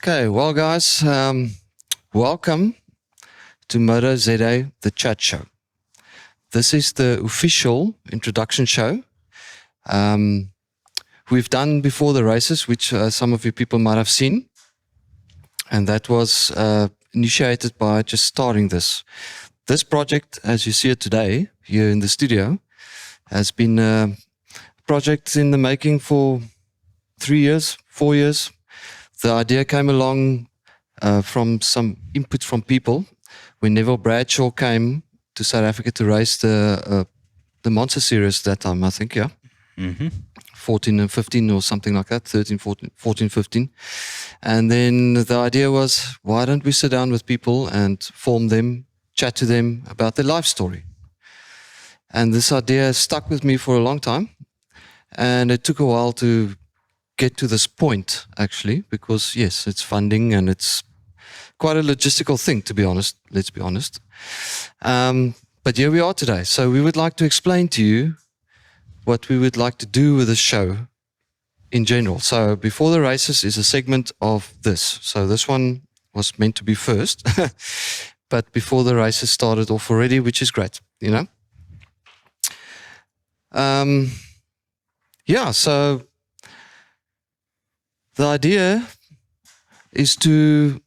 Okay, well guys, welcome to Moto Z, the chat show. This is the official introduction show. We've done before the races, which some of you people might have seen. And that was initiated by just starting this. This project, as you see it today, here in the studio, has been a project in the making for 3 years, 4 years. The idea came along from some input from people. When Neville Bradshaw came to South Africa to race the Monster Series that time, I think, yeah. 14 and 15 or something like that, 13, 14, 15. And then the idea was, why don't we sit down with people and form them, chat to them about their life story? And this idea stuck with me for a long time. And it took a while to get to this point, actually, because yes, it's funding and it's quite a logistical thing, to be honest. Let's be honest. But here we are today. So we would like to explain to you what we would like to do with the show in general. So before the races is a segment of this. So this one was meant to be first, but before the races started off already, which is great, you know. Yeah, so the idea is to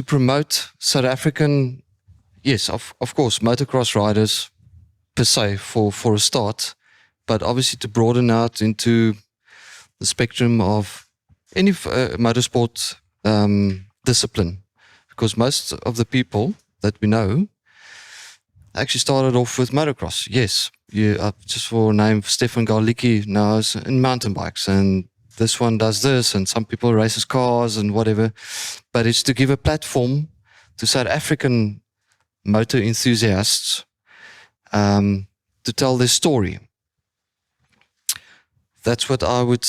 promote South African, yes, of course, motocross riders per se for a start, but obviously to broaden out into the spectrum of any motorsport discipline, because most of the people that we know actually started off with motocross. Yes, just for a name, Stefan Garlicki now is in mountain bikes, and this one does this, and some people races cars and whatever. But it's to give a platform to South African motor enthusiasts to tell their story. That's what I would,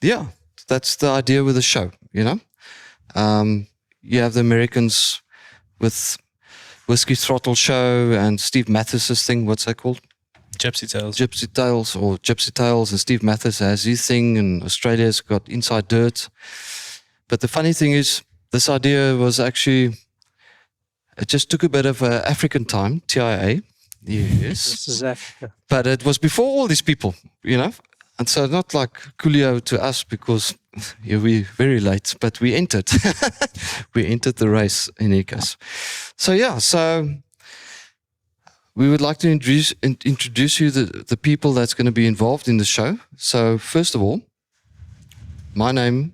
yeah, that's the idea with the show, you know. You have the Americans with Whiskey Throttle Show and Steve Mathis's thing, what's that called? Gypsy Tales. Gypsy Tales, and Steve Mathis has his thing, and Australia's got Inside Dirt. But the funny thing is, this idea was actually, it just took a bit of African time, TIA, yes. This is Africa. But it was before all these people, you know. And so not like Coolio to us, because yeah, we're very late, but we entered. We entered the race in any case. So yeah, so we would like to introduce you the people that's going to be involved in the show. So first of all, my name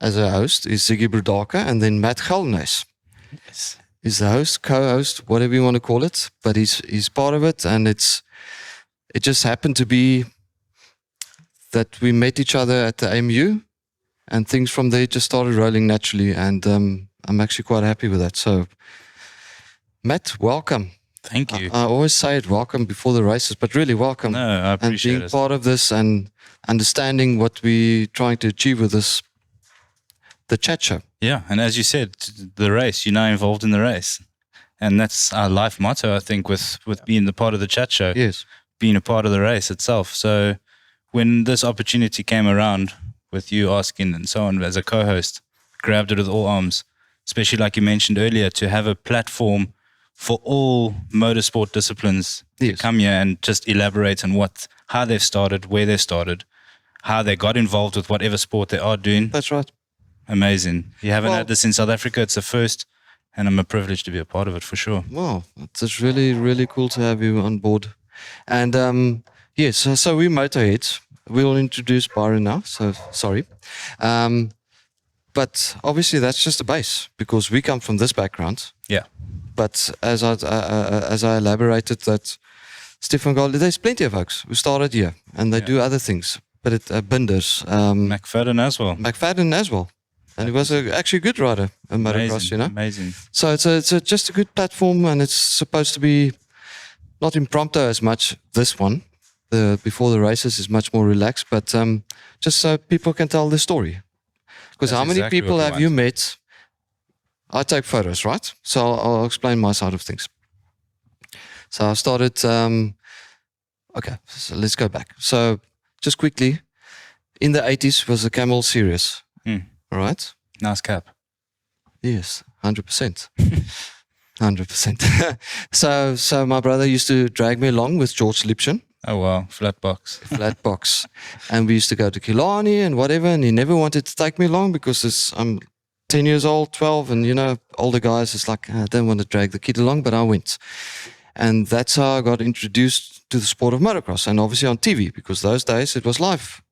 as a host is Ziggy Brodaka, and then Matt Gildenhuys is the host, co-host, whatever you want to call it. But he's part of it, and it just happened to be that we met each other at the AMU, and things from there just started rolling naturally, and I'm actually quite happy with that. So, Matt, welcome. Thank you. I always say it, welcome before the races, but really welcome. No, I appreciate it. And being part of this and understanding what we're trying to achieve with this, the chat show. Yeah, and as you said, the race, you're now involved in the race. And that's our life motto, I think, with being the part of the chat show. Yes. Being a part of the race itself. So when this opportunity came around with you asking and so on as a co-host, grabbed it with all arms, especially like you mentioned earlier, to have a platform for all motorsport disciplines to come here and just elaborate on how they've started, where they started, how they got involved with whatever sport they are doing. That's right. Amazing. You haven't had this in South Africa. It's the first and I'm a privilege to be a part of it for sure. Wow, it's really, really cool to have you on board. And yes, so we're motorheads. We'll introduce Byron now. So sorry, but obviously that's just the base because we come from this background. Yeah. But as I elaborated, that Stefan Gold, there's plenty of folks who started here and they do other things. But Binders, McFadden as well. McFadden as well. And he was actually a good rider in motocross, you know. Amazing. So it's just a good platform, and it's supposed to be not impromptu as much. This one, before the races, is much more relaxed, but just so people can tell the story. Because how many exactly people what we have you met? I take photos, right? So I'll explain my side of things. So I started. Okay, so let's go back. So just quickly, in the 80s was the Camel Series. Right? Nice cap. Yes, 100%. 100%. So my brother used to drag me along with George Lipschen. Oh wow, flat box. Flat box. And we used to go to Killarney and whatever, and he never wanted to take me along because I'm 10 years old, 12, and you know, older guys, it's like, I don't want to drag the kid along, but I went. And that's how I got introduced to the sport of motocross, and obviously on TV, because those days it was live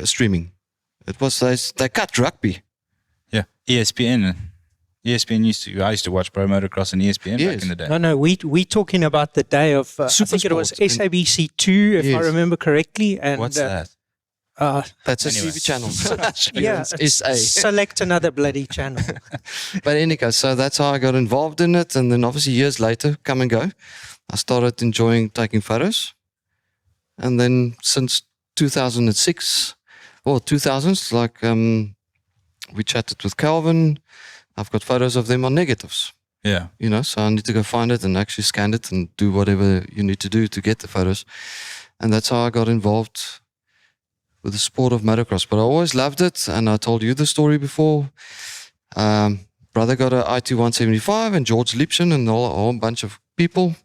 streaming. It was, they cut rugby. Yeah, ESPN. I used to watch Pro Motocross on ESPN back in the day. No, we talking about the day of, I think it was SABC2, if I remember correctly. And what's that? That's a TV channel. Select another bloody channel. But anyway, so that's how I got involved in it. And then obviously years later, come and go, I started enjoying taking photos. And then since 2006, or 2000s, like we chatted with Calvin. I've got photos of them on negatives. Yeah. You know, so I need to go find it and actually scan it and do whatever you need to do to get the photos. And that's how I got involved with the sport of motocross. But I always loved it, and I told you the story before. Brother got a IT 175 and George Lipschen and a whole bunch of people.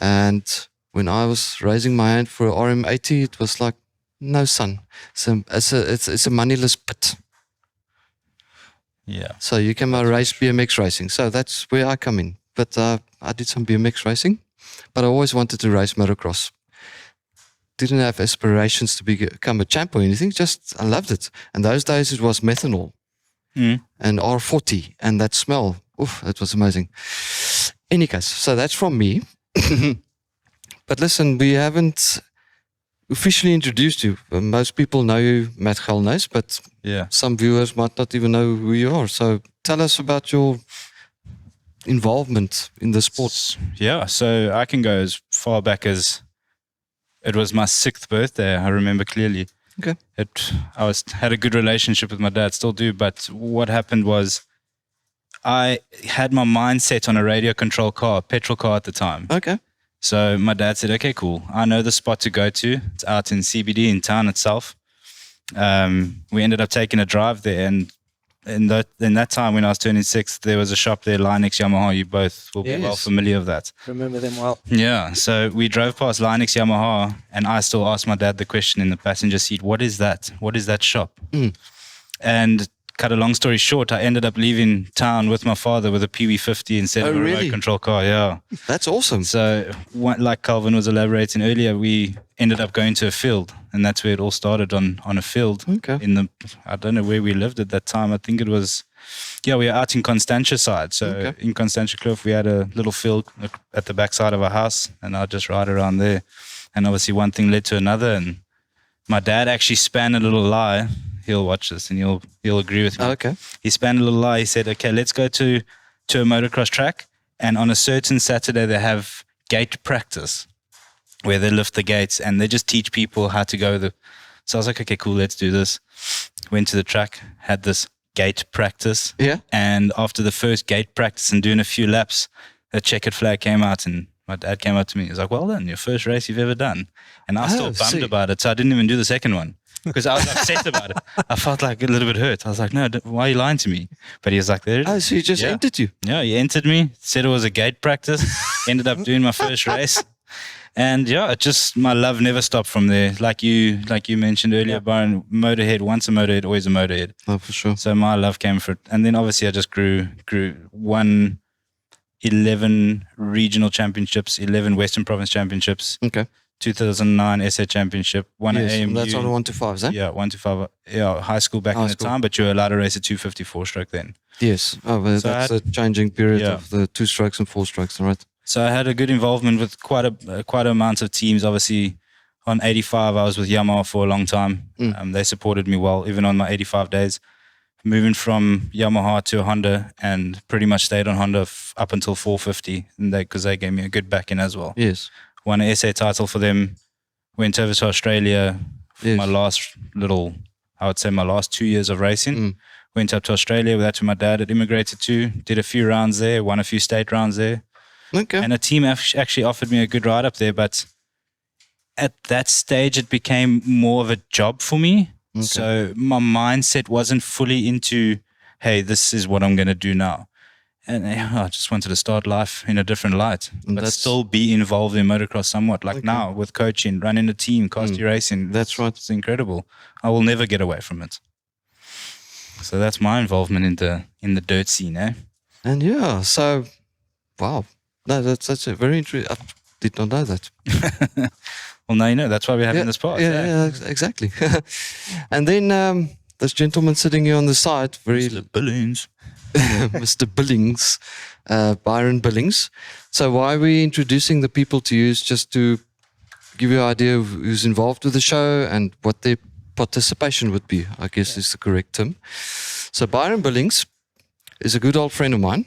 And when I was raising my hand for RM80, it was like, no, son. It's a moneyless pit. Yeah. So you can race BMX racing. So that's where I come in. But I did some BMX racing, but I always wanted to race motocross. Didn't have aspirations to become a champ or anything. Just I loved it. And those days it was methanol and R40 and that smell. Oof, it was amazing. Any case, so that's from me. But listen, we haven't officially introduced you. Most people know you, Matt Gildenhuys, but some viewers might not even know who you are. So tell us about your involvement in the sport. Yeah, so I can go as far back as it was my 6th birthday. I remember clearly. Okay. I had a good relationship with my dad, still do. But what happened was, I had my mind set on a radio control car, petrol car at the time. Okay. So my dad said, okay, cool. I know the spot to go to. It's out in CBD in town itself. We ended up taking a drive there. And in that time when I was turning 6, there was a shop there, Linux Yamaha. You both will be well familiar with that. Remember them well. Yeah. So we drove past Linux Yamaha, and I still asked my dad the question in the passenger seat, what is that? What is that shop? And cut a long story short, I ended up leaving town with my father with a Pee Wee 50 instead of a remote control car. Yeah. That's awesome. So like Calvin was elaborating earlier, we ended up going to a field, and that's where it all started, on a field. Okay. I don't know where we lived at that time. I think it was, we were out in Constantia side. So in Constantia Cliff, we had a little field at the backside of our house, and I'd just ride around there. And obviously one thing led to another, and my dad actually span a little lie. He'll watch this and he'll agree with me. Okay. He spanned a little lie. He said, okay, let's go to a motocross track. And on a certain Saturday, they have gate practice where they lift the gates and they just teach people how to go. So I was like, okay, cool, let's do this. Went to the track, had this gate practice. Yeah. And after the first gate practice and doing a few laps, the checkered flag came out, and my dad came up to me. He was like, well done, your first race you've ever done. And I was still bummed about it. So I didn't even do the second one, because I was upset about it. I felt like a little bit hurt. I was like, no, why are you lying to me? But he was like, there it is. Oh, so he just entered you? Yeah, he entered me, said it was a gate practice, ended up doing my first race. And my love never stopped from there. Like you mentioned earlier, Byron, motorhead, once a motorhead, always a motorhead. Oh, for sure. So my love came for it. And then obviously I just grew. One 11 regional championships, 11 Western Province championships, Okay. 2009 SA Championship, one at Yes, AMU. and that's on 125s, eh? Yeah, 125. Yeah, high school back High in the school. time, but you were allowed to race a 254 stroke then. Yes. Oh, but So that's the changing period Yeah. of the 2 strokes and 4 strokes, right? So I had a good involvement with quite a amount of teams. Obviously, on 85, I was with Yamaha for a long time. They supported me well, even on my 85 days. Moving from Yamaha to Honda, and pretty much stayed on Honda up until 450, because they gave me a good backing as well. Yes. Won an SA title for them. Went over to Australia for Yes. my last I would say my last 2 years of racing. Went up to Australia. That's where my dad had immigrated to. Did a few rounds there. Won a few state rounds there. Okay. And a team actually offered me a good ride up there, but at that stage it became more of a job for me. Okay. So my mindset wasn't fully into, hey, this is what I'm going to do now. And I just wanted to start life in a different light, And but that's- still be involved in motocross somewhat, like Okay. now with coaching, running a team, Casti racing. That's right. It's incredible. I will never get away from it. So that's my involvement in the dirt scene, eh? And yeah, so, wow. No, that's a very interesting. I did not know that. Well, now you know. That's why we're having this part. Yeah, exactly. And then this gentleman sitting here on the side, very Mr. Billings. Mr. Billings, Byron Billings. So why are we introducing the people to you is just to give you an idea of who's involved with the show and what their participation would be, I guess is the correct term. So Byron Billings is a good old friend of mine,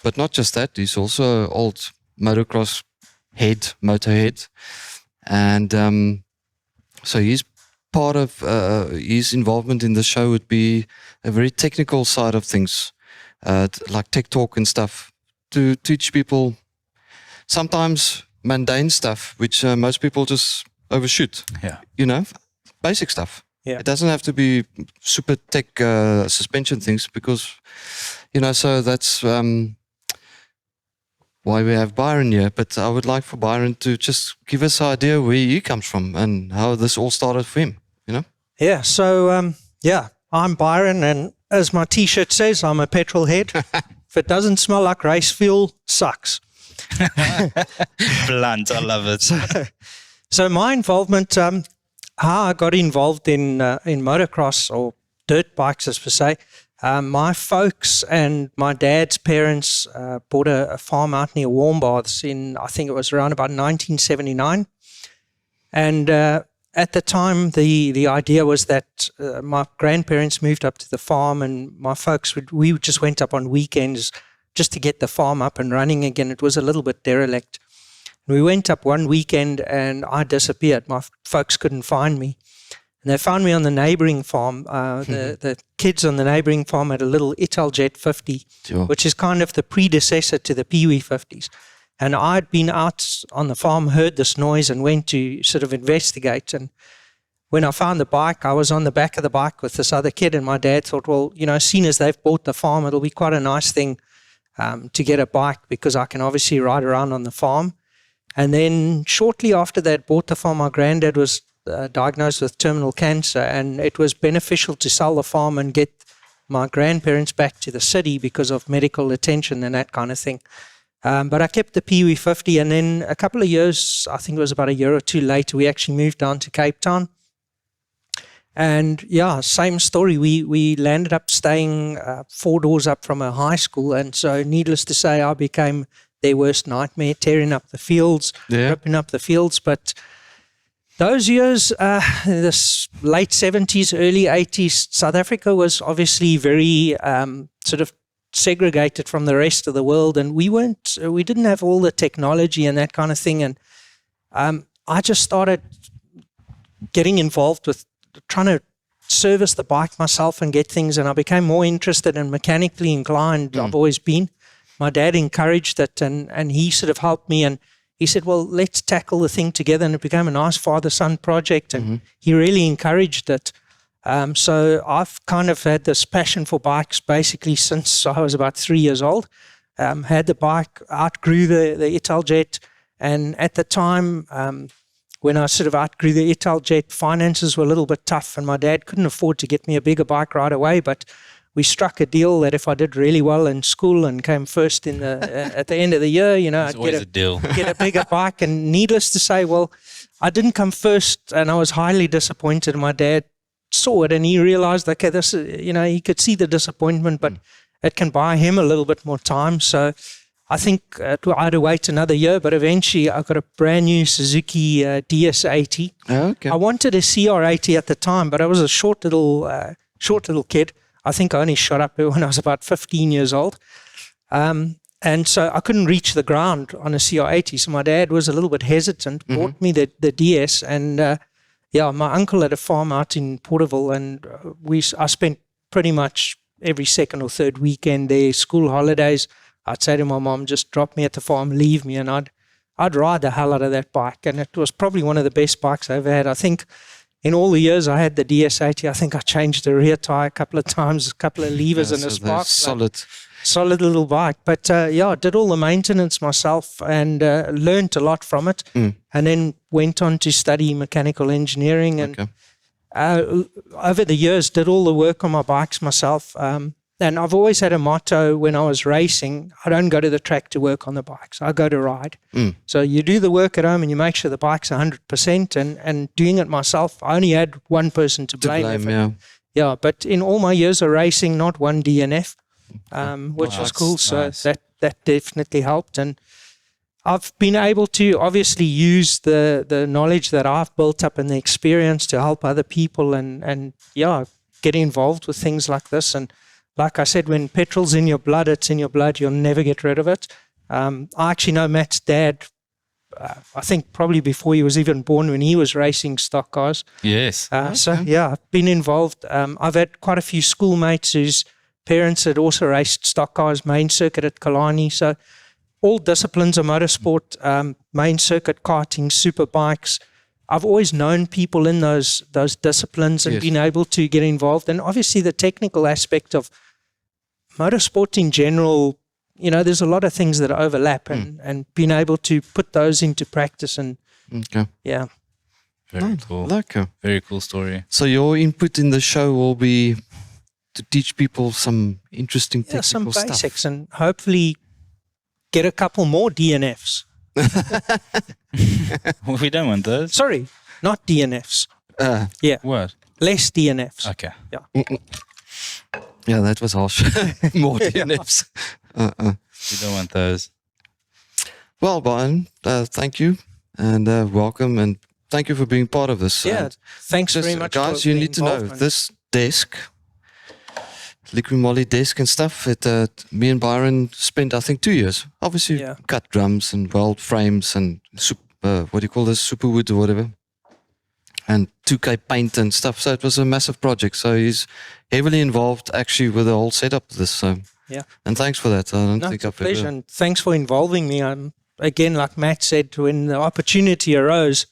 but not just that, he's also an old motocross head, motorhead. And so he's part of his involvement in the show would be a very technical side of things, like tech talk and stuff, to teach people sometimes mundane stuff, which most people just overshoot. Yeah. You know, basic stuff. Yeah. It doesn't have to be super tech suspension things because, you know, so that's why we have Byron here. But I would like for Byron to just give us an idea where he comes from and how this all started for him, you know? Yeah, so I'm Byron, and as my T-shirt says, I'm a petrol head. If it doesn't smell like race fuel, sucks. Blunt, I love it. So my involvement, how I got involved in motocross or dirt bikes, as per se, my folks and my dad's parents bought a farm out near Warmbaths in, I think it was around about 1979. And at the time, the idea was that my grandparents moved up to the farm, and my folks we just went up on weekends just to get the farm up and running again. It was a little bit derelict. We went up one weekend and I disappeared. My folks couldn't find me. And they found me on the neighboring farm. The kids on the neighboring farm had a little Italjet 50, Sure. which is kind of the predecessor to the Pee-wee 50s. And I'd been out on the farm, heard this noise, and went to sort of investigate. And when I found the bike, I was on the back of the bike with this other kid, and my dad thought, well, you know, seeing as they've bought the farm, it'll be quite a nice thing to get a bike because I can obviously ride around on the farm. And then shortly after they'd bought the farm, my granddad was diagnosed with terminal cancer, and it was beneficial to sell the farm and get my grandparents back to the city because of medical attention and that kind of thing. But I kept the Pee-wee 50, and then a couple of years, I think it was about a year or two later, we actually moved down to Cape Town. And yeah, same story. We landed up staying 4 doors up from a high school, and so needless to say, I became their worst nightmare, tearing up the fields, ripping up the fields. But those years, this late 70s, early 80s, South Africa was obviously very sort of segregated from the rest of the world, and we didn't have all the technology and that kind of thing. And I just started getting involved with trying to service the bike myself and get things, and I became more interested and mechanically inclined. I've always been. My dad encouraged it, and he sort of helped me, and he said, well, let's tackle the thing together, and it became a nice father-son project, and he really encouraged it. So I've kind of had this passion for bikes basically since I was about 3 years old. Had the bike, outgrew the Italjet, and at the time, when I sort of outgrew the Italjet, finances were a little bit tough, and my dad couldn't afford to get me a bigger bike right away, but we struck a deal that if I did really well in school and came first in the at the end of the year, It's I'd always a deal. get a bigger bike. And needless to say, well, I didn't come first, and I was highly disappointed. My dad saw it, and he realized, okay, this is, he could see the disappointment, but it can buy him a little bit more time. So I think I had to wait another year, but eventually I got a brand new Suzuki DS80. Okay. I wanted a CR80 at the time, but I was a short little kid. I think I only shot up when I was about 15 years old. And so I couldn't reach the ground on a CR80. So my dad was a little bit hesitant, bought me the DS. And my uncle had a farm out in Porterville, and I spent pretty much every second or third weekend there, school holidays. I'd say to my mom, just drop me at the farm, leave me, and I'd ride the hell out of that bike. And it was probably one of the best bikes I ever had. I think in all the years I had the DS80, I think I changed the rear tire a couple of times, a couple of levers and a spark. Solid little bike. But I did all the maintenance myself and learned a lot from it. And then went on to study mechanical engineering. And over the years, did all the work on my bikes myself. And I've always had a motto when I was racing: I don't go to the track to work on the bikes, I go to ride. So you do the work at home and you make sure the bike's 100%. And doing it myself, I only had one person to blame. But in all my years of racing, not one DNF, which was cool. So that definitely helped. And I've been able to obviously use the knowledge that I've built up and the experience to help other people and get involved with things like this. And like I said, when petrol's in your blood, it's in your blood. You'll never get rid of it. I actually know Matt's dad, I think probably before he was even born, when he was racing stock cars. Yes. So, I've been involved. I've had quite a few schoolmates whose parents had also raced stock cars, main circuit at Killarney. So all disciplines of motorsport, main circuit, karting, super bikes. I've always known people in those disciplines and been able to get involved. And obviously the technical aspect of motorsport in general, there's a lot of things that overlap and being able to put those into practice and Very cool. Very cool story. So your input in the show will be to teach people some interesting technical some stuff. basics, and hopefully get a couple more DNFs. Well, we don't want those. Sorry, not DNFs. What? Less DNFs. Okay. Yeah, that was harsh. More DNFs. We don't want those. Well, Byron, thank you and welcome, and thank you for being part of this. Thanks very much, guys. for You the need to know involvement. this desk, liquid moly desk and stuff. Me and Byron spent, I think, 2 years. Obviously, cut drums and weld frames and what do you call this, superwood or whatever, and 2K paint and stuff. So it was a massive project. So he's heavily involved actually with the whole setup of this. So and thanks for that. I don't think It's a I've pleasure, and thanks for involving me. Again, like Matt said, when the opportunity arose,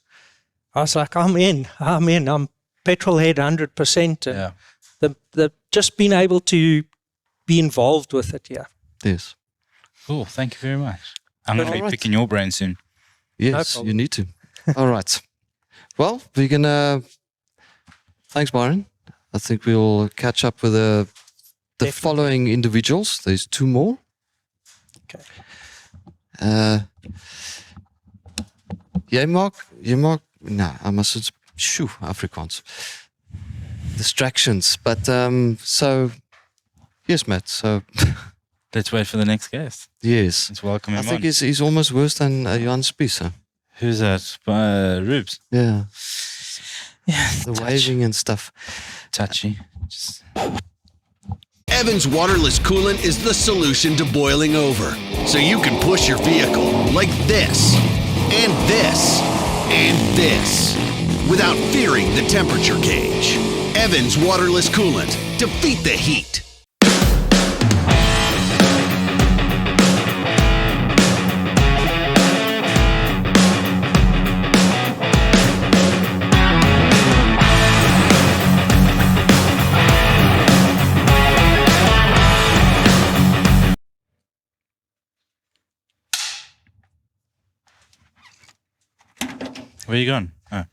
I was like, I'm in. I'm petrol head 100%. And the just being able to be involved with it. Yes. Cool. Thank you very much. I'm going to be picking your brain soon. Yes, you need to. All right. Well, we're gonna. Thanks, Byron. I think we'll catch up with the following individuals. There's 2 more. Okay. Jy maak. No, I mustn't. Shoo, Afrikaans. Distractions, but so yes, Matt. So Let's wait for the next guest. yes, Let's welcome him I think on. he's almost worse than Jan Spies. Huh? Who's that? Rubes. Yeah, Yeah. the waving and stuff. Touchy. Evans Waterless Coolant is the solution to boiling over, so you can push your vehicle like this, and this, and this, without fearing the temperature gauge. Evans Waterless Coolant. Defeat the heat. Where are you going? Oh.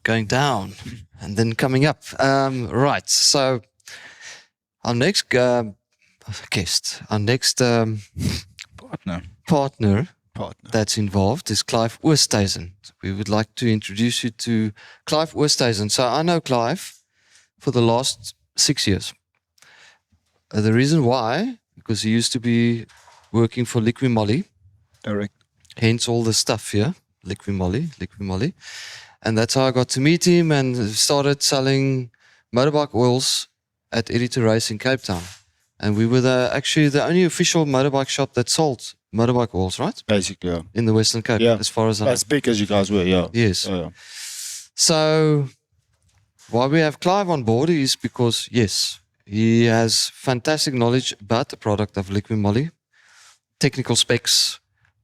Going down and then coming up. Right. So Our next guest, our next partner that's involved is Clive Oosthuizen. We would like to introduce you to Clive Oosthuizen. So I know Clive for the last 6 years. The reason why, because he used to be working for Liqui Moly. Direct. Hence all the stuff here, Liqui Moly. And that's how I got to meet him and started selling motorbike oils at Editor Race in Cape Town. And we were actually the only official motorbike shop that sold motorbike oils, right? Basically, yeah. In the Western Cape, Yeah. as far as I know. As big as you guys were, yeah. Yes. Yeah. So why we have Clive on board is because, yes, he has fantastic knowledge about the product of Liqui Moly, technical specs,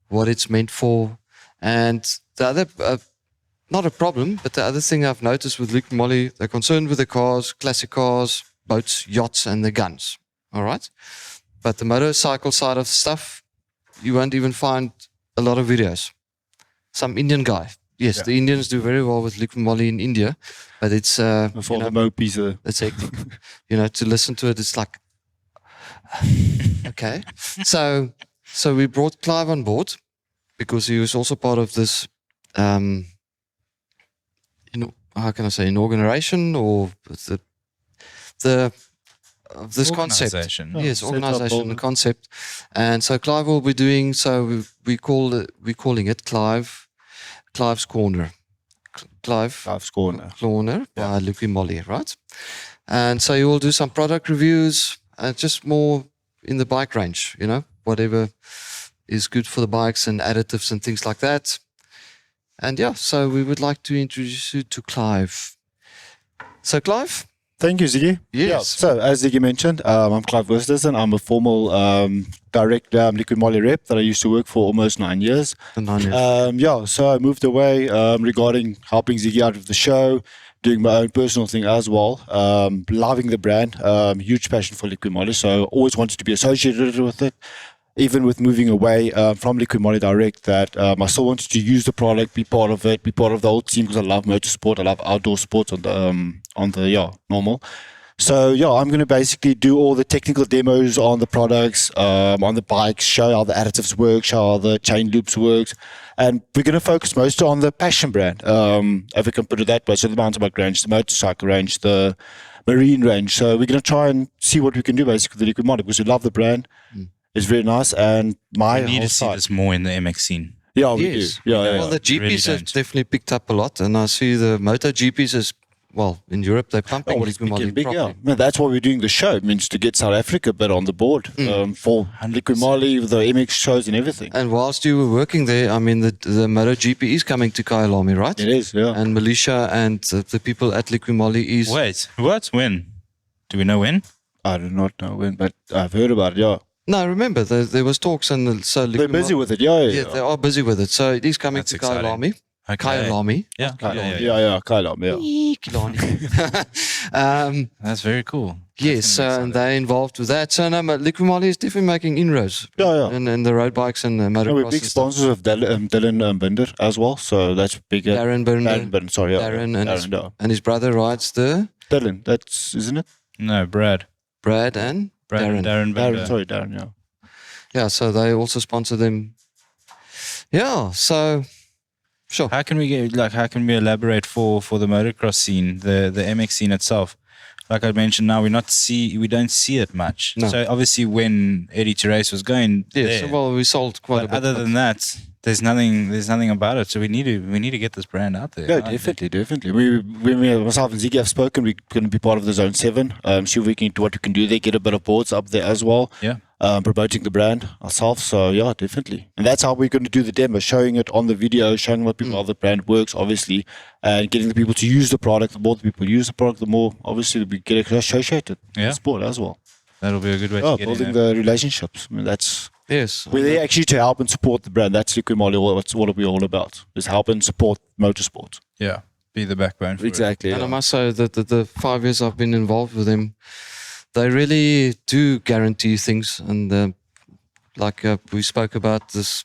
what it's meant for. And the other, not a problem, but the other thing I've noticed with Liqui Moly, they're concerned with the cars, classic cars, boats, yachts, and the guns. All right? But the motorcycle side of stuff, you won't even find a lot of videos. Some Indian guy. Yes, Yeah. the Indians do very well with Liqui Moly in India, but it's For the mopies. it's hectic. To listen to it, it's like okay. So we brought Clive on board because he was also part of this how can I say, inauguration or the of this concept. Organisation. Yes, set up organization all and the- concept. And so Clive will be doing, so we're calling it Clive's Corner. Clive's Corner by Liqui Moly, right? And so you will do some product reviews, just more in the bike range, whatever is good for the bikes and additives and things like that. And yeah, so we would like to introduce you to Clive. So Clive? Thank you, Ziggy. Yes. Yeah, so, as Ziggy mentioned, I'm Clive Oosthuizen. I'm a formal direct Liqui Moly rep that I used to work for almost 9 years. So I moved away regarding helping Ziggy out of the show, doing my own personal thing as well. Loving the brand, huge passion for Liqui Moly, so always wanted to be associated with it. Even with moving away from Liqui Moly Direct, that I still wanted to use the product, be part of it, be part of the whole team because I love motorsport, I love outdoor sports on the normal. So I'm going to basically do all the technical demos on the products, on the bikes, show how the additives work, show how the chain loops works, and we're going to focus mostly on the passion brand, if we can put it that way. So the mountain bike range, the motorcycle range, the marine range. So we're going to try and see what we can do basically with the Liqui Moly because we love the brand. It's very nice, and We need to see this more in the MX scene. Yeah, we Yes. do. Yeah. Well, the GPs Really have don't. definitely picked up a lot, and I see the Moto GPs as well in Europe. They're pumping Oh, it's Liqui Moly big, yeah. properly. Man, that's why we're doing the show. It means to get South Africa a bit on the board for Liqui Moly, the MX shows and everything. And whilst you were working there, I mean, the Moto GP is coming to Kyalami, right? It is, yeah. And Malaysia and the people at Liqui Moly is. Wait, what? When? Do we know when? I do not know when, but I've heard about it, yeah. No, remember, there was talks, and so They're busy with it, yeah. Yeah, they are busy with it. So it is coming That's to exciting. Kyalami. Okay. Kyalami. Yeah. Kylam, yeah. Kyalami. That's very cool. Yes, and they're involved with that. So no, Liqui Moly is definitely making inroads. Yeah. And the road bikes and the And we're motocross. big and stuff. sponsors of Dylan Binder as well, so that's big. Darren Binder. Darren Binder, sorry, yeah. Darren yeah. and his brother rides the Dylan, that's, isn't it? No, Brad. Brad and Darren. Darren Bender. Sorry, Darren, yeah. Yeah, so they also sponsor them. Yeah, so sure. How can we elaborate for the motocross scene, the MX scene itself? Like I mentioned, now we don't see it much. No. So obviously, when Eddie to Race was going, Yes, there, well, we sold quite but a bit. other than that, there's nothing about it. So we need to get this brand out there. Yeah, I think. definitely. We myself and Ziggy have spoken. We're going to be part of the Zone 7. See if we can do what we can do there. Get a bit of boards up there as well. Yeah. Promoting the brand ourselves. So yeah, definitely. And that's how we're going to do the demo, showing it on the video, showing what people how the brand works, obviously, and getting the people to use the product. The more the people use the product, the more obviously we get associated with Yeah. the sport as well. That'll be a good way Yeah, to get building in there. the relationships. I mean, that's Yes. we're there actually to help and support the brand. That's Liqui Moly. What's what we're all about is help and support motorsport. Yeah, be the backbone. For Exactly. And I must say that the 5 years I've been involved with them, they really do guarantee things. And like we spoke about this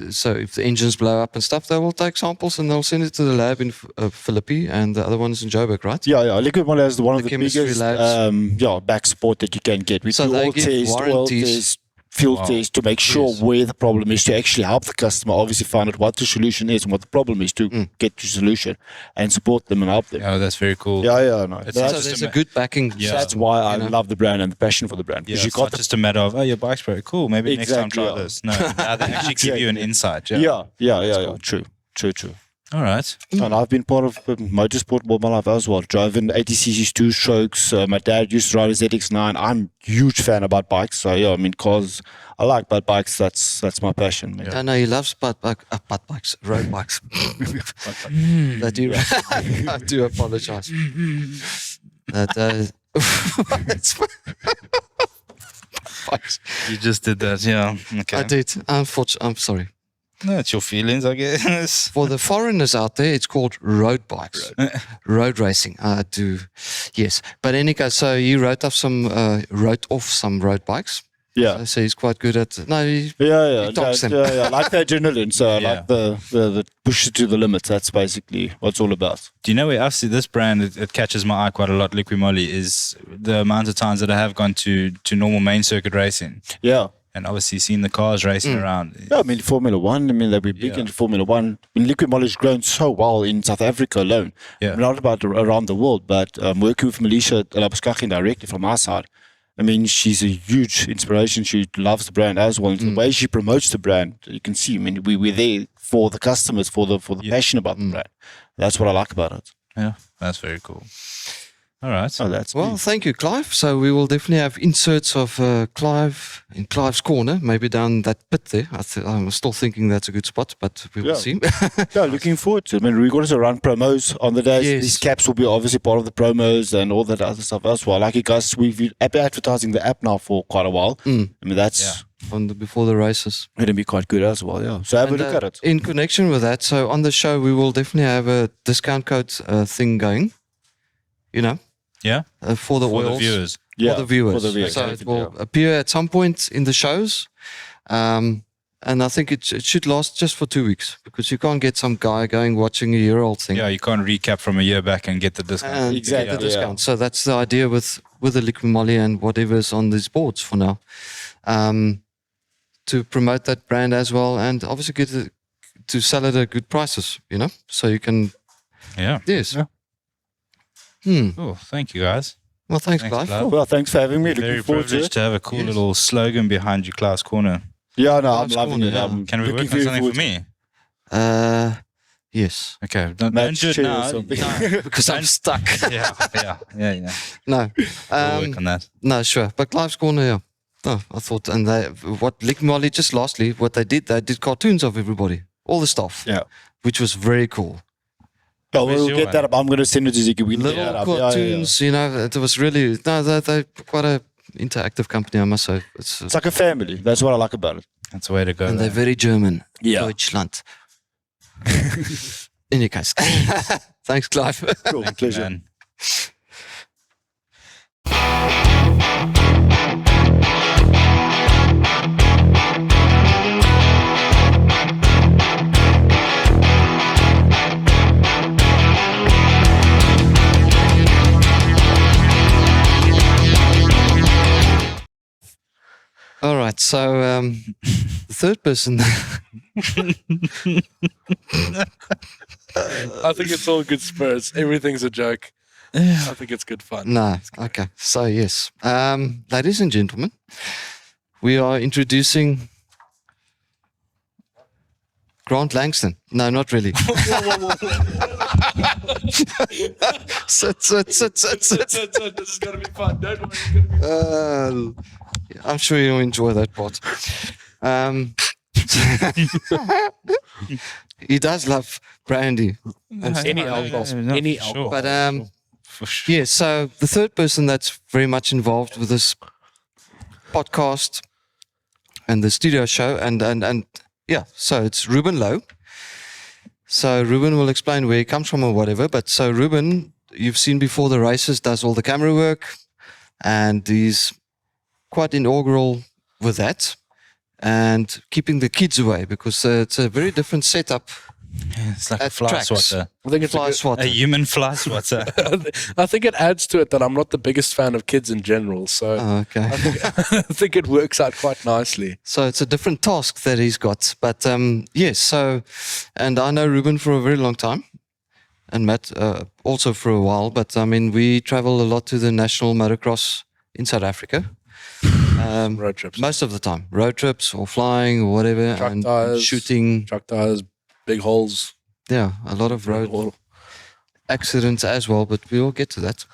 so if the engines blow up and stuff, they will take samples and they'll send it to the lab in Philippi, and the other one is in Joburg, right? Yeah, Liquid Moly has one of the chemistry biggest labs. back support that you can get. We So do they all give tests, oil warranties. tests, fuel tests to make sure Yes. where the problem is, to actually help the customer obviously find out what the solution is and what the problem is to get to solution and support them and help them. Oh, that's very cool. Yeah, no. It's So not That's, just there's a a good backing. Yeah. that's why I you know. love the brand and the passion for the brand. Yeah, Because it's you got not just a matter of, oh, your bike's broke. Cool, maybe next time Exactly, try yeah. this. No, now they actually give you an insight. Yeah. yeah. True. All right. And I've been part of motorsport all my life as well. Driving 80cc's 2 strokes. My dad used to ride a ZX9. I'm a huge fan about bikes. So yeah, I mean, cause I like bikes. That's my passion. Man. I know he loves putt bikes, road bikes. That do. I do apologize. That it's bikes. You just did that. Yeah. Okay. I did. Unfortunately, I'm sorry. No, it's your feelings, I guess. For the foreigners out there, it's called road bikes, road racing. I do, yes. But anyway, so he wrote off some road bikes. Yeah. So he's quite good at. No, he Yeah. talks them. I like the adrenaline. So I Yeah. like the push it to the limits. That's basically what it's all about. Do you know where I've seen this brand? It catches my eye quite a lot. Liquid Moly is the amount of times that I have gone to normal main circuit racing, Yeah. and obviously seen the cars racing around. Yeah, I mean, Formula One, they'll be big Yeah. into Formula One. I mean, Liquid Moly's grown so well in South Africa alone. Yeah. Not about around the world, but working with Melissa Labuskaki directly from our side. I mean, she's a huge inspiration. She loves the brand as well. And the way she promotes the brand, you can see, I mean, we're there for the customers, for the passion about the brand. That's what I like about it. Yeah, that's very cool. All right. Oh, that's Well, thank you, Clive. So we will definitely have inserts of Clive in Clive's corner, maybe down that pit there. I'm still thinking that's a good spot, but we will Yeah. see. Yeah, looking forward to it. I mean, we're going to run promos on the days. Yes. These caps will be obviously part of the promos and all that other stuff as well. Like you guys, we've been advertising the app now for quite a while. I mean, that's Before the races. going to be quite good as well, yeah. So have a And, look at it. In connection with that, so on the show, we will definitely have a discount code thing going, Yeah. for the For the oils. viewers. Yeah, For the viewers. for the viewers, So it definitely, will appear at some point in the shows. And I think it should last just for 2 weeks, because you can't get some guy watching a year-old thing. Yeah, you can't recap from a year back and get the discount. And Exactly, get the yeah. discount. So that's the idea with the Liquid Moly and whatever's on these boards for now. To promote that brand as well, and obviously to sell it at good prices, so you can, Yeah. yes. Yeah. Oh, thank you guys. Well, thanks, Thanks, Clive. Clive. Well, thanks for having me. Very Looking forward to privileged it. to have a cool Yes. little slogan behind you, Class Corner. Yeah, no, I'm Clive's loving corner, it. yeah. I'm Can we looking work on very something for forward me? Yes, Okay, don't Match do it chair or now. something. No. because I'm stuck. Yeah. No, We'll work on that. no, sure. But Clive's corner, yeah. No, I thought, and what Liquid Moly, just lastly, what they did cartoons of everybody, all the staff. Yeah. Which was very cool. Oh, Where's we'll your get one? that up. I'm going to send it to Ziggy. We'll get Little that up. cartoons, it was really, they're quite a interactive company, I must say. It's It's like a family. That's what I like about it. That's the way to go. and they're there. very German. Yeah. Deutschland. In any case. Thanks, Clive. Cool. Pleasure. Man. All right, so the third person. I think it's all good spirits. Everything's a joke. I think it's good fun. No, okay. So yes, ladies and gentlemen, we are introducing Grant Langston. No, not really. Sit. This is gonna be fun. Don't worry. I'm sure you'll enjoy that part. He does love brandy. Any alcohol. No, Any for alcohol. sure. But For sure. yeah, so the third person that's very much involved with this podcast and the studio show, and yeah, so it's Ruben Low. So Ruben will explain where he comes from or whatever. But so Ruben, you've seen before the races, does all the camera work, and he's quite inaugural with that. and keeping the kids away, because it's a very different setup. It's like a At fly tracks. swatter. I think it's Fly swatter. A human fly swatter. I think it adds to it that I'm not the biggest fan of kids in general. So Oh, okay. I think it works out quite nicely. So it's a different task that he's got. But yes, so, and I know Ruben for a very long time, and Matt also for a while. But I mean, we travel a lot to the national motocross in South Africa. Road trips. Most of the time, road trips or flying or whatever, Truck and tires. shooting. Truck tires, big holes. Yeah, a lot of road All- accidents as well, but we will get to that.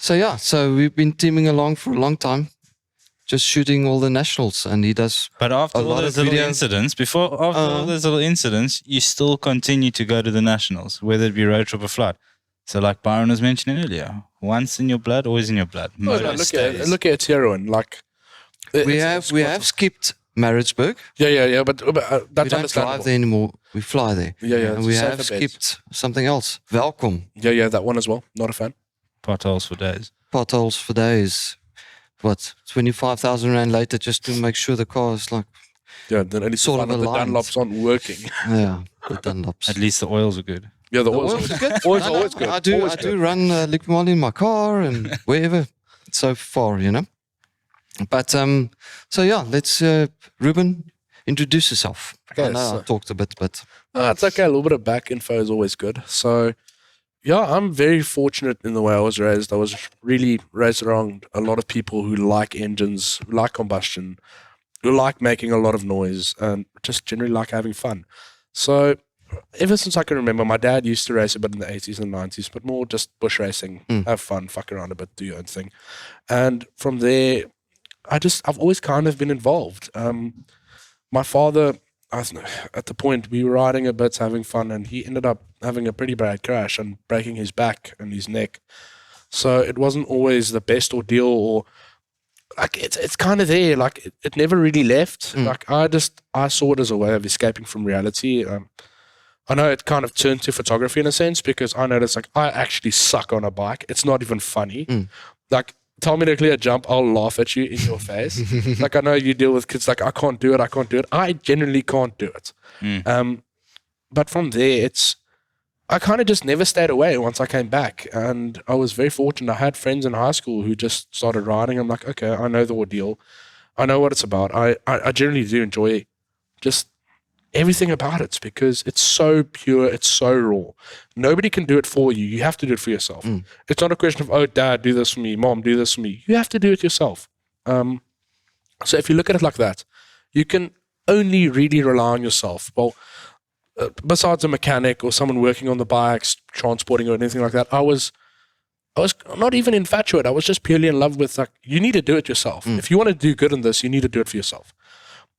So yeah, so we've been teaming along for a long time, just shooting all the nationals, and he does. But after A all lot those of little video. incidents, all those little incidents, you still continue to go to the nationals, whether it be road trip or flight. So like Byron was mentioning earlier, once in your blood, always in your blood. Oh, no, look at heroin. Like We have skipped Maritzburg. yeah, but We that's don't drive understandable. there anymore. We fly there. Yeah, And it's we a safer have bet. skipped something else. Welcome. Yeah, that one as well. Not a fan. Potholes for days. Potholes for days. What, 25,000 Rand later just to make sure the car is like, Yeah, then at least Sort find of that the aligned. Dunlops aren't working. yeah, the Dunlops. At least the oils are good. Yeah, the Oil's oil's good. Oil's No, always good. I do. Always I good. do run liquid moly in my car and wherever so far, you know. But so yeah, let's Ruben introduce yourself. Okay, I know I so- talked a bit, but It's okay. A little bit of back info is always good. So, yeah, I'm very fortunate in the way I was raised. I was really raised around a lot of people who like engines, who like combustion, who like making a lot of noise, and just generally like having fun. So, ever since I can remember, my dad used to race a bit in the 80s and 90s, but more just bush racing, have fun, fuck around a bit, do your own thing. And from there, I've always kind of been involved. My father, at the point we were riding a bit, having fun, and he ended up having a pretty bad crash and breaking his back and his neck. So it wasn't always the best ordeal, or like it's kind of there. Like it never really left. Like I saw it as a way of escaping from reality. I know it kind of turned to photography in a sense, because I noticed like I actually suck on a bike. It's not even funny. Like, tell me to clear a jump, I'll laugh at you in your face. Like, I know you deal with kids like, I can't do it. I generally can't do it. But from there, I kind of just never stayed away once I came back. And I was very fortunate. I had friends in high school who just started riding. I'm like, okay, I know the ordeal. I know what it's about. I generally do enjoy just everything about it, because it's so pure, it's so raw. Nobody can do it for you. You have to do it for yourself. It's not a question of, oh, dad, do this for me, mom, do this for me. You have to do it yourself. So if you look at it like that, you can only really rely on yourself. Well, besides a mechanic or someone working on the bikes, transporting or anything like that, I was not even infatuated. I was just purely in love with, like, you need to do it yourself. If you want to do good in this, you need to do it for yourself.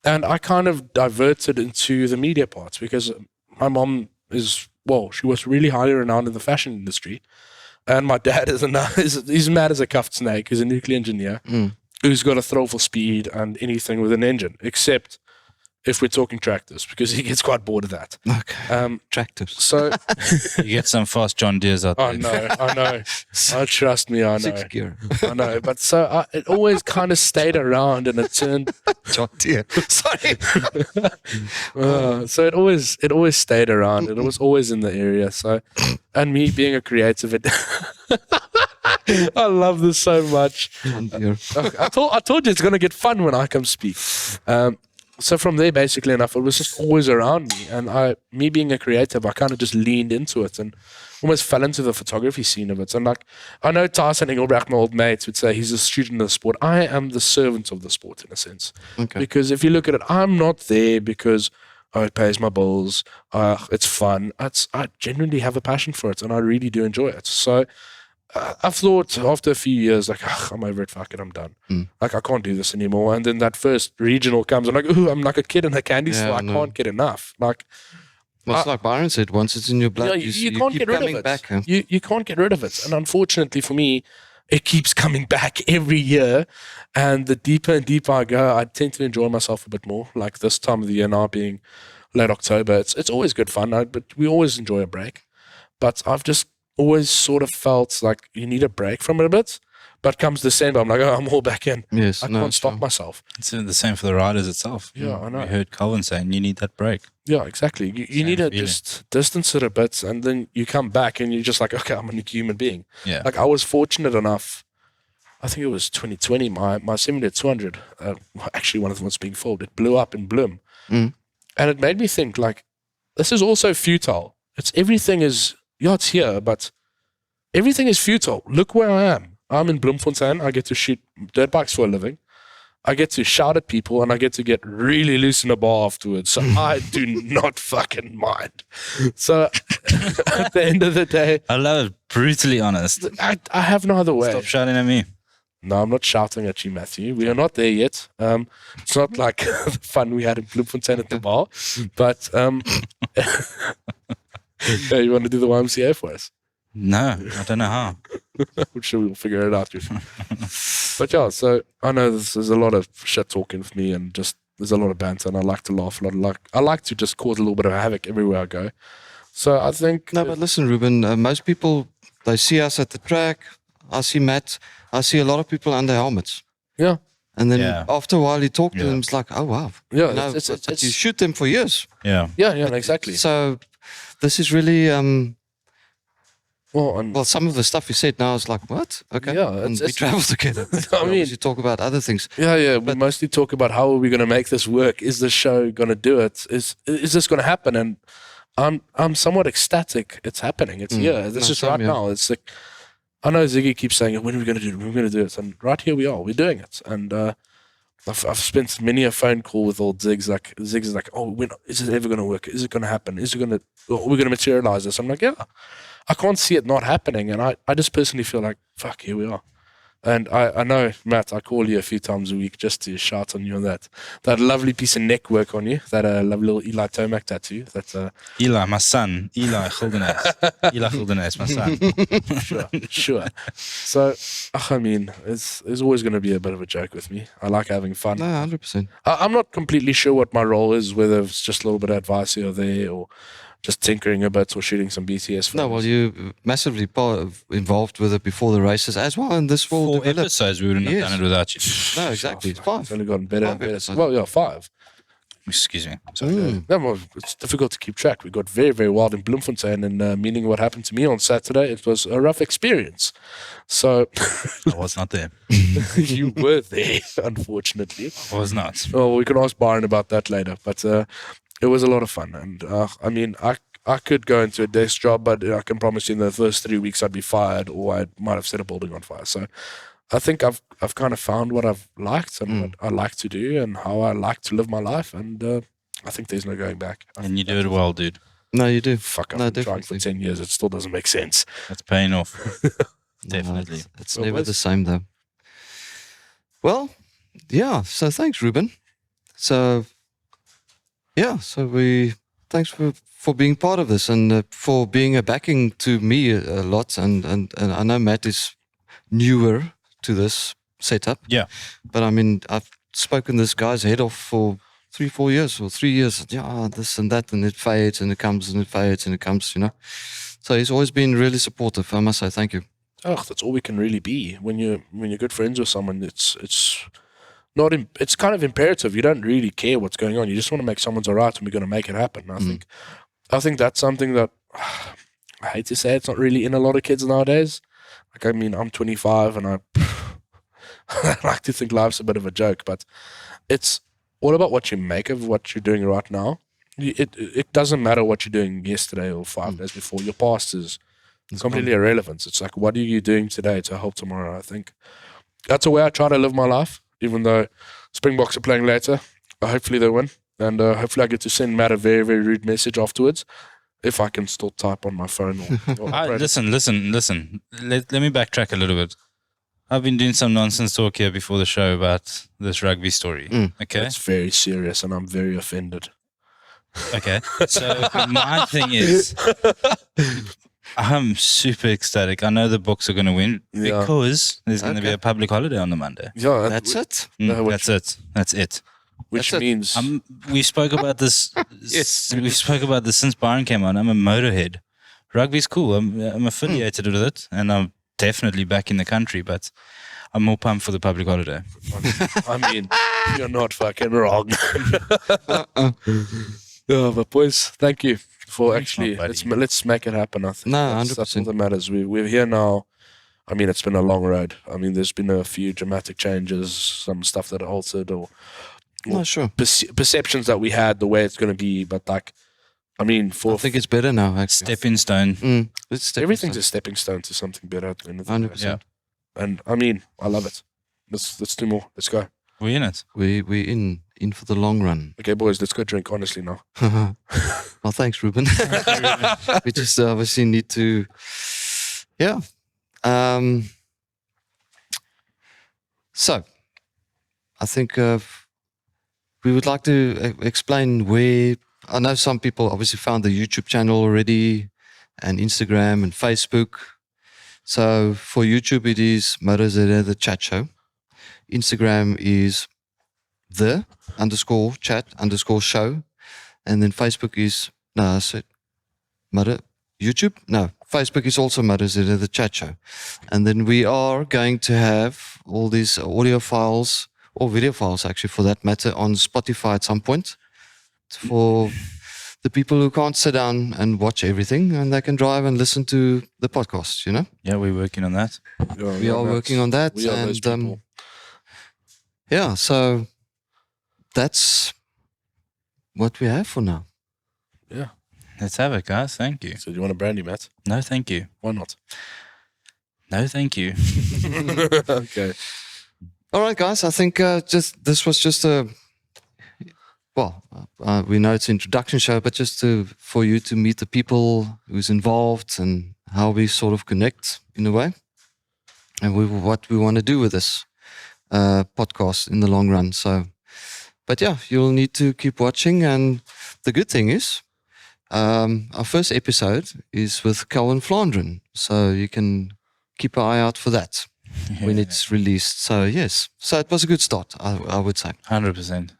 And I kind of diverted into the media parts, because my mom she was really highly renowned in the fashion industry. And my dad he's mad as a cuffed snake. He's a nuclear engineer who's got a throw for speed and anything with an engine, except if we're talking tractors, because he gets quite bored of that. okay. Tractors. So, You get some fast John Deeres out there. I know. Oh, trust me, I know. 6 gear. I know. But so it always kind of stayed around, and it turned. John Deere. Sorry. So it always stayed around. It was always in the area. So, and me being a creative, I love this so much. John Deere. I told you it's gonna get fun when I come speak. So from there, basically enough, it was just always around me, and me being a creative, I kind of just leaned into it and almost fell into the photography scene of it. And like, I know Tyson Engelbrecht, my old mates, would say he's a student of the sport. I am the servant of the sport in a sense, because if you look at it, I'm not there because it pays my bills, it's fun. I genuinely have a passion for it, and I really do enjoy it. So I've thought after a few years, like, I'm over it, fuck it, I'm done. Like, I can't do this anymore. And then that first regional comes, I'm like, ooh, I'm like a kid in a candy store. I can't get enough. Like, Well, it's like Byron said, once it's in your blood, yeah, you you can't keep get rid coming of it. back. Huh? You can't get rid of it. And unfortunately for me, it keeps coming back every year. And the deeper and deeper I go, I tend to enjoy myself a bit more. Like this time of the year now being late October, it's always good fun, but we always enjoy a break. But I've just always sort of felt like you need a break from it a bit. But comes December, I'm like, oh, I'm all back in. Yes, I no, can't stop sure. myself. It's the same for the riders itself. Yeah, I know. We heard Colin saying you need that break. Yeah, exactly. You Same need to feeling. just distance it a bit, and then you come back and you're just like, okay, I'm a human being. Yeah. Like I was fortunate enough. I think it was 2020. My 70-200, actually one of them was being filmed. It blew up in Bloom, Mm. and it made me think like, this is also futile. It's here, but everything is futile. Look where I am. I'm in Bloemfontein. I get to shoot dirt bikes for a living. I get to shout at people, and I get to get really loose in a bar afterwards. So I do not fucking mind. So at the end of the day, I love it. Brutally honest. I have no other way. Stop shouting at me. No, I'm not shouting at you, Matthew. We are not there yet. It's not like the fun we had in Bloemfontein at the bar. But yeah, you want to do the YMCA for us? No, I don't know how. I'm sure we'll figure it out. But yeah, so I know there's a lot of shit talking with me, and just there's a lot of banter, and I like to laugh a lot. I like to just cause a little bit of havoc everywhere I go. So I think No, but listen, Ruben, most people, they see us at the track. I see Matt. I see a lot of people under helmets. yeah, And then Yeah. after a while, you talk to Yeah. them, it's like, oh, wow. yeah, No, it's but you shoot them for years. Yeah. yeah, exactly. So this is really, Well, and well, some of the stuff you said now is like, what? Okay. Yeah, And it's- we travel together. I mean- you talk about other things. yeah, we mostly talk about how are we going to make this work? Is the show going to do it? Is this going to happen? And I'm somewhat ecstatic. It's happening. It's here. This No, is same, right yeah. now. It's like I know Ziggy keeps saying, "When are we going to do it? When are we going to do it?" And right here we are. We're doing it. And I've spent many a phone call with old Ziggs. Like Ziggs is like, "Oh, when is it ever going to work? Is it going to happen? Is it going to? Are we going to materialize this?" I'm like, "Yeah." I can't see it not happening, and I just personally feel like, fuck, here we are. And I know, Matt, I call you a few times a week just to shout on you on that lovely piece of neck work on you, that lovely little Eli Tomac tattoo. That's Eli, my son. Eli Gildenhuys. Eli Gildenhuys, my son. sure. So, I mean, it's always going to be a bit of a joke with me. I like having fun. No, 100%. I'm not completely sure what my role is, whether it's just a little bit of advice here or there, or just tinkering a bit, or shooting some BTS. No, well, you massively involved with it before the races as well, and this will 4 develop. episodes, we wouldn't have Yes. done it without you. No, exactly. It's 5. It's only gotten better and 5 better. episodes. Well, yeah, 5. Excuse me. No, well, it's difficult to keep track. We got very, very wild in Bloemfontein, and meaning what happened to me on Saturday, it was a rough experience. So I was not there. you were there, unfortunately. I was not. Oh, we can ask Byron about that later. But it was a lot of fun, and I mean, I could go into a desk job, but I can promise you in the first 3 weeks I'd be fired, or I might have set a building on fire. So I think I've kind of found what I've liked and what I like to do and how I like to live my life, and I think there's no going back. And you do it well, dude. No, you do. Fuck, I've No, been trying for definitely. 10 years. It still doesn't make sense. That's paying off. No, Definitely. it's Well, never where's- the same, though. Well, yeah. So thanks, Ruben. So, yeah. So thanks for being part of this, and for being a backing to me a lot. And I know Matt is newer to this setup. Yeah. But I mean, I've spoken this guy's head off for 3-4 years or 3 years. Yeah, this and that, and it fades and it comes and it fades and it comes, you know. So he's always been really supportive. I must say thank you. Oh, that's all we can really be when you're good friends with someone. It's not. It's kind of imperative. You don't really care what's going on. You just want to make someone's alright, and we're going to make it happen. I think that's something that I hate to say. It's not really in a lot of kids nowadays. Like, I mean, I'm 25, and I like to think life's a bit of a joke, but it's all about what you make of what you're doing right now. It doesn't matter what you're doing yesterday or 5 days before. Your past is completely irrelevant. It's like, what are you doing today to help tomorrow? I think that's the way I try to live my life, even though Springboks are playing later. Hopefully they win, and hopefully I get to send Matt a very, very rude message afterwards, if I can still type on my phone. Listen. Let me backtrack a little bit. I've been doing some nonsense talk here before the show about this rugby story. Okay? It's very serious, and I'm very offended. Okay. So my thing is, I'm super ecstatic. I know the Boks are going to win Yeah. because there's going to be Okay. a public holiday on the Monday. Yeah, That's it. which- That's it. which That's it. means We spoke about this. Yes. We spoke about this since Byron came on. I'm a motorhead. Rugby's cool. I'm affiliated with it, and I'm definitely back in the country. But I'm more pumped for the public holiday. I mean, you're not fucking wrong. Yeah, but boys, thank you for actually. Let's make it happen. I think No, that's 100%. all that matters. We're here now. I mean, it's been a long road. I mean, there's been a few dramatic changes, some stuff that are altered, or No, sure. perceptions that we had the way it's going to be. But like, I mean, I think it's better now, actually. Stepping stone. It's stepping everything's stone. a stepping stone to something better at the end of the 100%. day. Yeah. And I mean, I love it. Let's do more. Let's go. We're in it. We're in for the long run. Okay, boys, let's go drink honestly now. Well, thanks, Ruben. We just obviously need to, yeah. So, I think we would like to explain where. I know some people obviously found the YouTube channel already, and Instagram and Facebook. So for YouTube, it is Moto Z, the chat show. Instagram is _chat_show. And then Facebook is, YouTube? No, Facebook is also Moto Z, the chat show. And then we are going to have all these audio files, or video files actually for that matter, on Spotify at some point for the people who can't sit down and watch everything, and they can drive and listen to the podcast, you know? Yeah, we're working on that. We are working on that. We are those people. Yeah, so that's what we have for now. Yeah. Let's have it, guys. Thank you. So do you want a brandy, Matt? No, thank you. Why not? No, thank you. Okay. All right, guys, I think this was just a, we know it's an introduction show, but just for you to meet the people who's involved and how we sort of connect in a way, and what we want to do with this podcast in the long run. So, but yeah, you'll need to keep watching. And the good thing is, our first episode is with Calvin Flandrin, so you can keep an eye out for that when it's released. So yes, so it was a good start, I would say. 100%.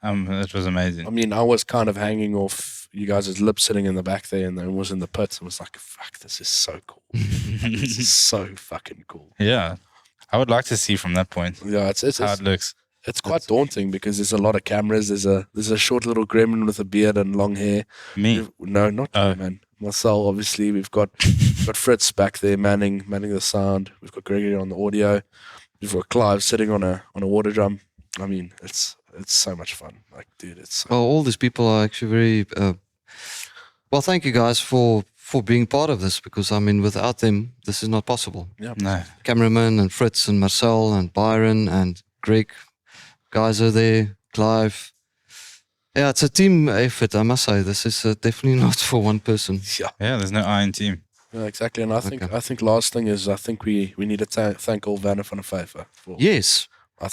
It was amazing. I mean, I was kind of hanging off you guys' lip sitting in the back there, and then was in the pit. I was like, fuck, this is so cool. This is so fucking cool. Yeah. I would like to see from that point Yeah, it's how it looks. It's quite daunting because there's a lot of cameras. There's a short little gremlin with a beard and long hair. Me. No, not Oh. you, man. Marcel, obviously. We've got Fritz back there manning the sound. We've got Gregory on the audio. We've got Clive sitting on a water drum. I mean, it's so much fun. Like, dude, it's Well, all these people are actually very well. Thank you guys for being part of this, because I mean, without them, this is not possible. No. Cameraman and Fritz and Marcel and Byron and Greg, guys are there. Clive. Yeah, it's a team effort, I must say. This is definitely not for one person. yeah. Yeah, there's no iron team. Yeah, exactly. And I think last thing is, I think we need to thank all Werner van der Vyver. Yes,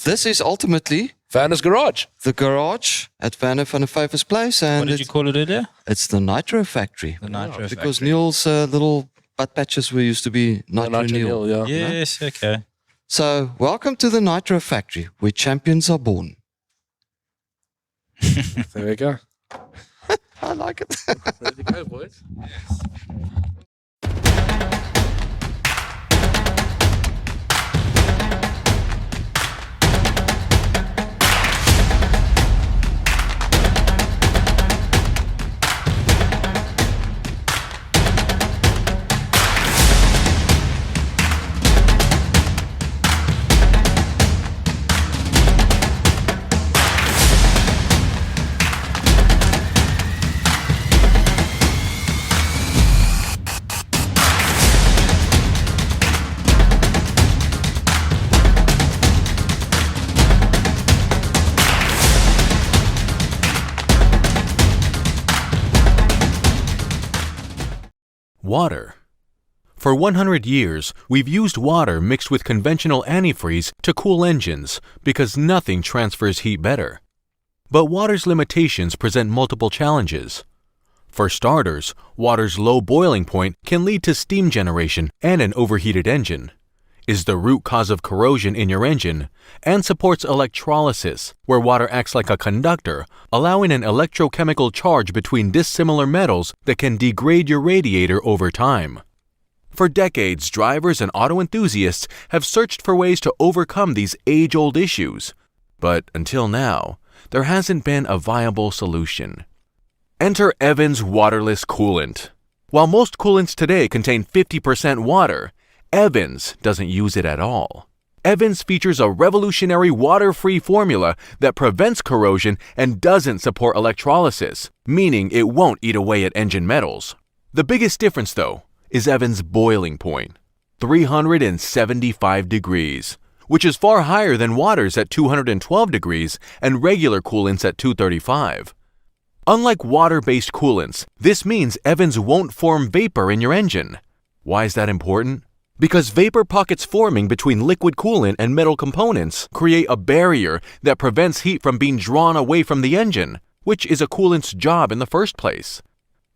this is ultimately Werner's Garage. the garage at Werner van der Vyver's place, and What did you call it earlier? it's the Nitro Factory. The Nitro Because Factory. Neil's little butt patches were used to be Nitro Neil. yeah. Yes, okay. So, welcome to the Nitro Factory, where champions are born. There we go. I like it. There you go, boys. Water. For 100 years, we've used water mixed with conventional antifreeze to cool engines because nothing transfers heat better. But water's limitations present multiple challenges. For starters, water's low boiling point can lead to steam generation and an overheated engine, is the root cause of corrosion in your engine, and supports electrolysis, where water acts like a conductor, allowing an electrochemical charge between dissimilar metals that can degrade your radiator over time. For decades, drivers and auto enthusiasts have searched for ways to overcome these age-old issues. But until now, there hasn't been a viable solution. Enter Evans Waterless Coolant. While most coolants today contain 50% water, Evans doesn't use it at all. Evans features a revolutionary water-free formula that prevents corrosion and doesn't support electrolysis, meaning it won't eat away at engine metals. The biggest difference, though, is Evans' boiling point, 375 degrees, which is far higher than water's at 212 degrees and regular coolants at 235. Unlike water-based coolants, this means Evans won't form vapor in your engine. Why is that important? Because vapor pockets forming between liquid coolant and metal components create a barrier that prevents heat from being drawn away from the engine, which is a coolant's job in the first place.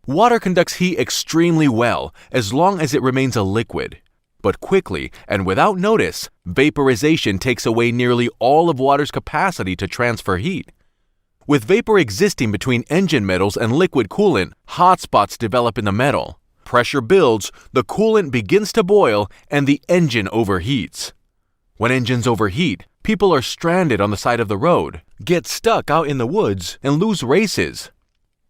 Water conducts heat extremely well as long as it remains a liquid. But quickly and without notice, vaporization takes away nearly all of water's capacity to transfer heat. With vapor existing between engine metals and liquid coolant, hotspots develop in the metal. Pressure builds, the coolant begins to boil, and the engine overheats. When engines overheat, people are stranded on the side of the road, get stuck out in the woods, and lose races.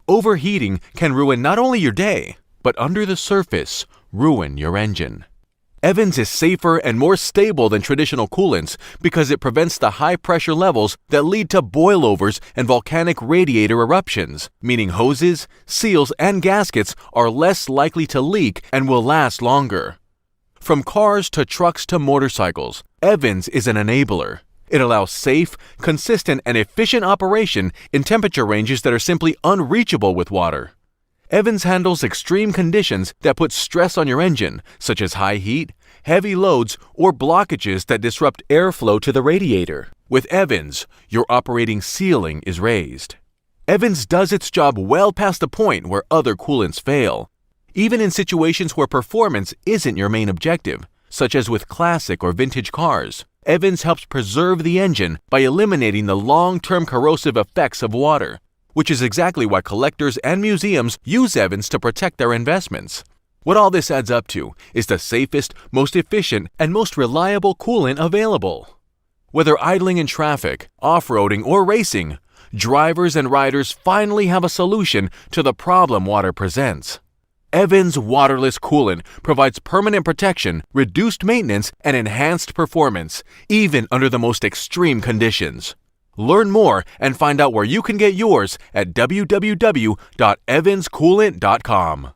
Overheating can ruin not only your day, but under the surface, ruin your engine. Evans is safer and more stable than traditional coolants because it prevents the high pressure levels that lead to boilovers and volcanic radiator eruptions, meaning hoses, seals, and gaskets are less likely to leak and will last longer. From cars to trucks to motorcycles, Evans is an enabler. It allows safe, consistent, and efficient operation in temperature ranges that are simply unreachable with water. Evans handles extreme conditions that put stress on your engine, such as high heat, heavy loads, or blockages that disrupt airflow to the radiator. With Evans, your operating ceiling is raised. Evans does its job well past the point where other coolants fail, even in situations where performance isn't your main objective, such as with classic or vintage cars. Evans helps preserve the engine by eliminating the long-term corrosive effects of water, which is exactly why collectors and museums use Evans to protect their investments. What all this adds up to is the safest, most efficient, and most reliable coolant available. Whether idling in traffic, off-roading, or racing, drivers and riders finally have a solution to the problem water presents. Evans Waterless Coolant provides permanent protection, reduced maintenance, and enhanced performance, even under the most extreme conditions. Learn more and find out where you can get yours at www.evanscoolant.com.